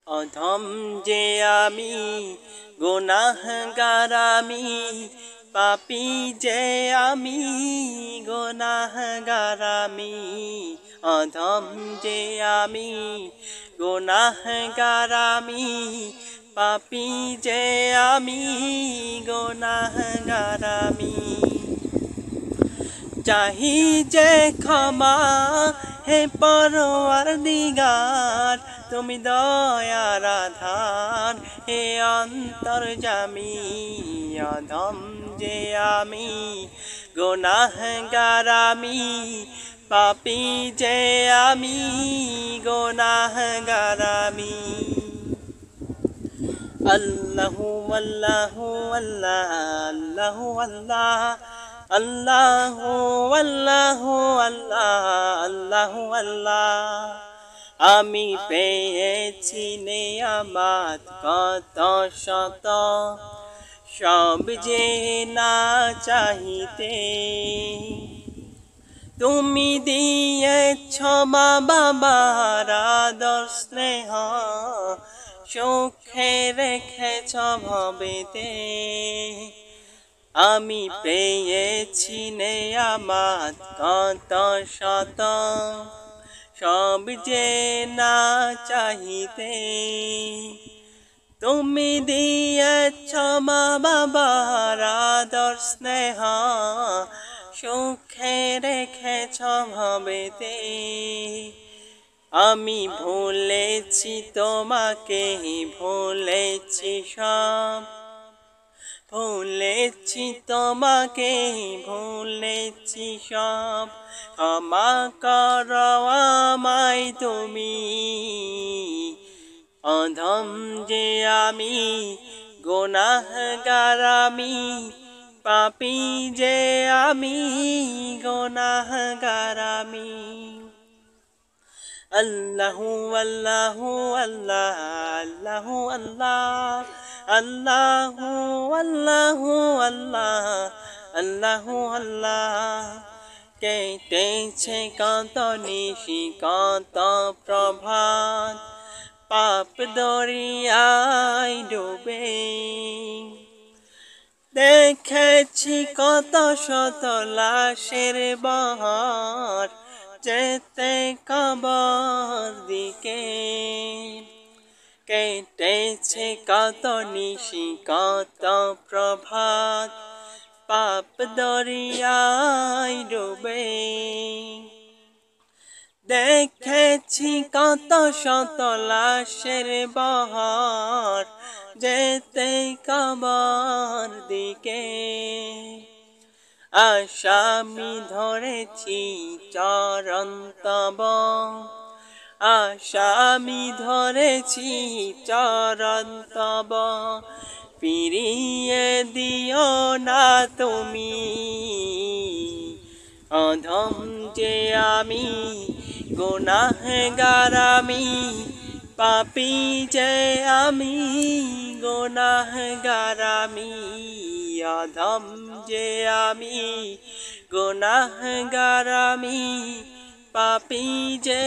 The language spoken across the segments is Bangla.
অধম যে আমি গুনাহগার আমি পাপী যে আমি গুনাহগার আমি অধম যে আমি গুনাহগার আমি পাপী যে আমি গুনাহগার আমি চাহি যে ক্ষমা হে পরওয়ারদিগার তুমি দয়ার আধার হে অন্তর্যামী অধম যে আমি গুনাহগার আমি পাপী যে আমি গুনাহগার আমি আল্লাহু আল্লাহু আল্লাহ আল্লাহু আল্লাহ আল্লাহু আল্লাহু আল্লাহ আল্লাহু আল্লাহ আমি পেয়েছি নেয়ামত কত শত সব যে না চাহিতে তুমি দিয়েছ মা বাবার আদর স্নেহ সুখে রেখেছ ভবেতে আমি পেয়েছি নেয়ামত কত শত সব যে না চাহিতে তুমি দিয়েছ মা বাবার আদর স্নেহ সুখে রেখেছ ভবেতে আমি ভুলেছি তোমাকে ভুলেছি সব ভুলেছি তোমাকে ভুলেছি সব ক্ষমা করো আমায় তুমি অধম যে আমি গুনাহগার আমি পাপী যে আমি গুনাহগার আমি আল্লাহু আল্লাহু আল্লাহ আল্লাহু আল্লাহ আল্লাহু আল্লাহু আল্লাহ আল্লাহু আল্লাহ কেটেছে কত নিশি কত প্রভাত পাপ দরিয়ায় ডুবে দেখেছি কত শত লাশের বহর যেতে কবর দিকে কেটেছে কত নিশি কত প্রভাত পাপ দরিয়ায় ডুবে দেখেছি কত শত লাশের বহর যেতে কবর দিকে আসামি ধরেছি চরণ তব আসামি ধরেছি চরণ তব ফিরিয়ে দিও না তুমি অধম যে আমি গুনাহগার আমি পাপী যে আমি গুনাহগার আমি অধম যে আমি গুনাহগার আমি পাপী যে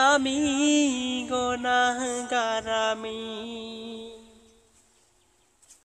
আমি গুনাহগার আমি।